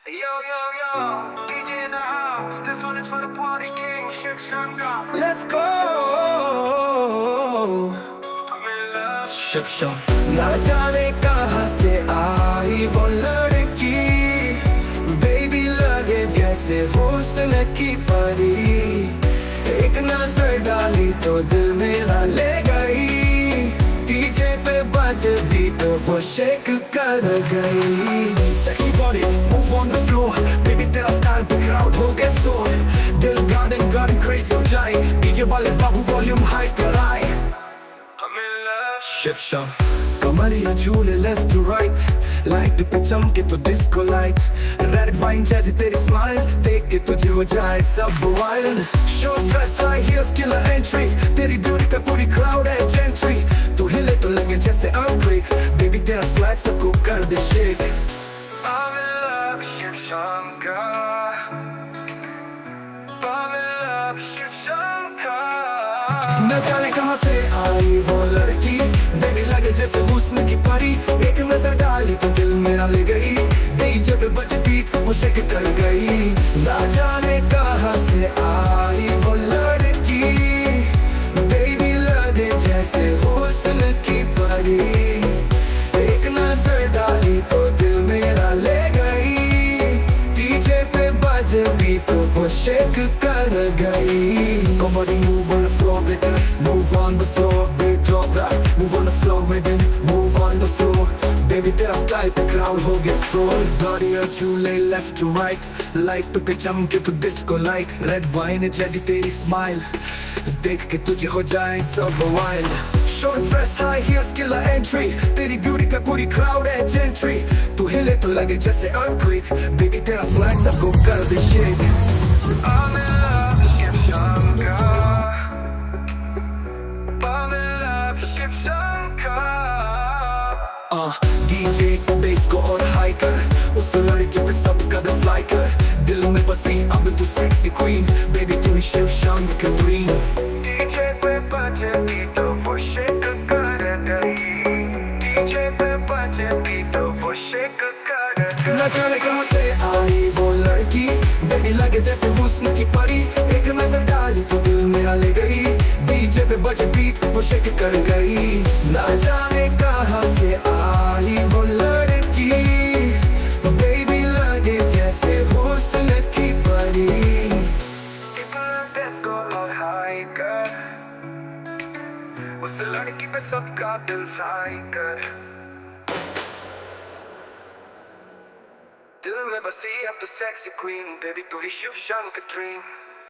Yo, yo, yo, DJ in the house. This one is for the party king, Shiv Shankar. Let's go. I'm in love. Shiv शांकर ना जाने कहाँ से आई वो लड़की, baby लगे जैसे हुस्न की परी। एक नजर डाली तो दिल मेरा ले गई, डीजे पे बज बीट वो शेक कर गई। Sexy body, move on the floor, baby तेरा स्टाइल पे crowd हो गया शोर। दिल garden crazy हो जाए, डीजे वाले बाबू वॉल्यूम हाई कराए। I'm in love. शिव शांकर कमरिया झूले लेफ्ट टू राइट, लाइट पे चमके तो डिस्को लाइट। रेड वाइन जैसी तेरी स्माइल देख के तुझे हो जाए सब wild. Short dress high heels killer entry, तेरी ब्यूटी पे पूरी क्राउड है जेंट्री। तू हिले तो लगे जैसे अर्थक्वेक, बेबी तेरा स्वैग सबको कर दे shake. I'm in love, Shiv Shankar. I'm in love, Shiv Shankar. न जाने कहाँ से आई वो लड़की, बेबी लगे जैसे हुस्न की परी। एक नजर डाली तो दिल मेरा ले गई, डीजे पे बज बीट वो शेक कर गई। न जाने कहाँ से आई वो लड़की, बेबी लगे जैसे हुस्न की परी। एक नजर डाली तो दिल मेरा ले गई, डीजे पे बज बीट वो शेक कर गई। Somebody move on the floor, baby, move on the floor, big drop back, move on the floor, baby, move on the floor, baby तेरा स्टाइल पे crowd हो गया शोर। गाड़ियाँ झूले left to right, लाइट पे चमके तो डिस्को लाइट। रेड वाइन जैसी तेरी स्माइल देख के तुझे हो जाए सब wild. Short dress high heels killer entry, तेरी ब्यूटी पे पूरी क्राउड है जेंट्री। तू हिले तो लगे जैसे अर्थक्वेक, बेबी तेरा स्लैग सबको कर दे shake. I'm in love, Shiv Shankar. I'm in love, Shiv Shankar. DJ को बेस को और हाई कर, उस लड़की पे सब कदम फ्लाई कर। दिल में बसी अब तू सेक्सी क्वीन, बेबी तू ही शिव शांकर ड्रीम। DJ पे बजे बीट वो शेक कर गई, DJ पे बजे बीट वो शेक कर गई। न जाने कहाँ से आई वो लड़की, बेबी लगे जैसे हुस्न की परी। एक नजर डाली तो दिल मेरा ले गई, डीजे पे बजे बीट वो शेक कर गई। न जाने कहाँ से आई वो लड़की, बेबी लगे जैसे हुस्न की परी। डिस्को और हाई कर, उस लड़की पे सबका दिल फ्लाई कर। दिल में बसी अब तो सेक्सी क्वीन, बेबी तू ही शिव शांकर ड्रीम।